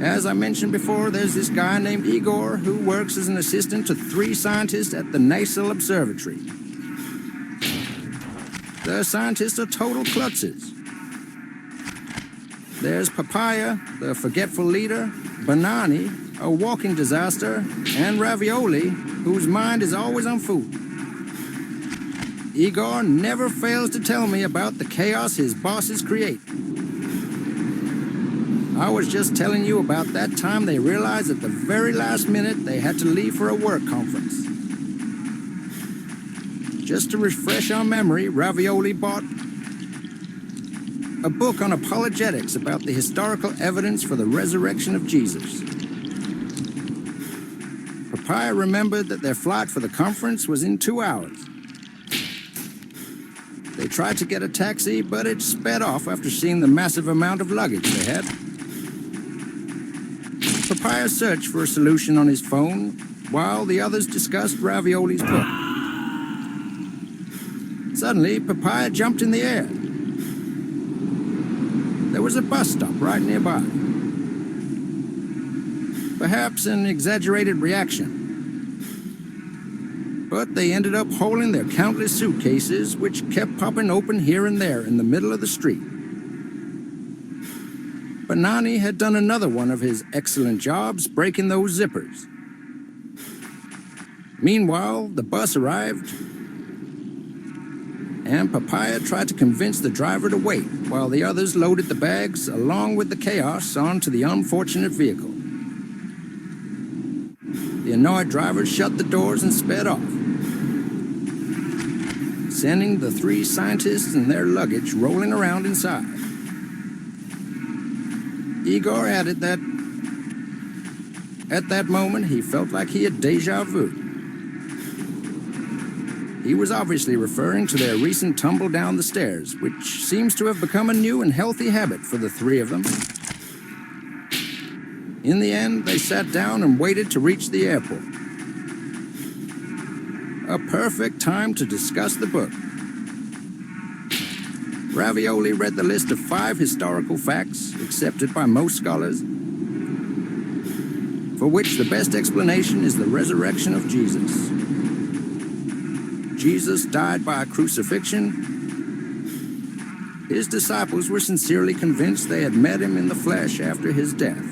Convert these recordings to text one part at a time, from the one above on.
As I mentioned before, there's this guy named Igor who works as an assistant to 3 scientists at the NASA Observatory. The scientists are total klutzes. There's Papaya, the forgetful leader, Banani, a walking disaster, and Ravioli, whose mind is always on food. Igor never fails to tell me about the chaos his bosses create. I was just telling you about that time they realized at the very last minute they had to leave for a work conference. Just to refresh our memory, Ravioli bought a book on apologetics about the historical evidence for the resurrection of Jesus. Papaya remembered that their flight for the conference was in 2 hours. They tried to get a taxi, but it sped off after seeing the massive amount of luggage they had. Papaya searched for a solution on his phone, while the others discussed Ravioli's book. Suddenly, Papaya jumped in the air. There was a bus stop right nearby. Perhaps an exaggerated reaction. But they ended up holding their countless suitcases, which kept popping open here and there in the middle of the street. Banani had done another one of his excellent jobs breaking those zippers. Meanwhile, the bus arrived, and Papaya tried to convince the driver to wait while the others loaded the bags along with the chaos onto the unfortunate vehicle. The annoyed driver shut the doors and sped off, sending the 3 scientists and their luggage rolling around inside. Igor added that at that moment he felt like he had déjà vu. He was obviously referring to their recent tumble down the stairs, which seems to have become a new and healthy habit for the 3 of them. In the end, they sat down and waited to reach the airport. A perfect time to discuss the book. Ravioli read the list of 5 historical facts, accepted by most scholars, for which the best explanation is the resurrection of Jesus. Jesus died by a crucifixion. His disciples were sincerely convinced they had met him in the flesh after his death.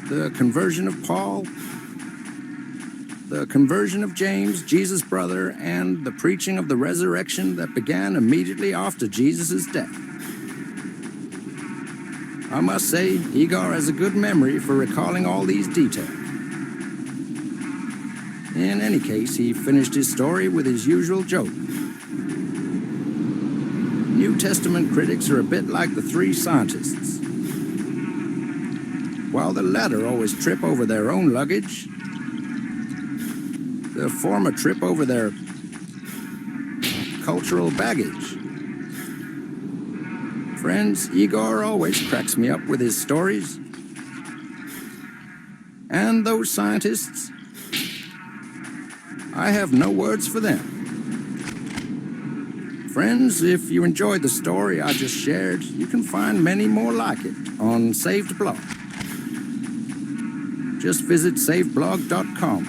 The conversion of Paul, the conversion of James, Jesus' brother, and the preaching of the resurrection that began immediately after Jesus' death. I must say, Igor has a good memory for recalling all these details. In any case, he finished his story with his usual joke. New Testament critics are a bit like the 3 scientists. While the latter always trip over their own luggage, the former trip over their cultural baggage. Friends, Igor always cracks me up with his stories. And those scientists, I have no words for them. Friends, if you enjoyed the story I just shared, you can find many more like it on Saved Blog. Just visit savedblog.com.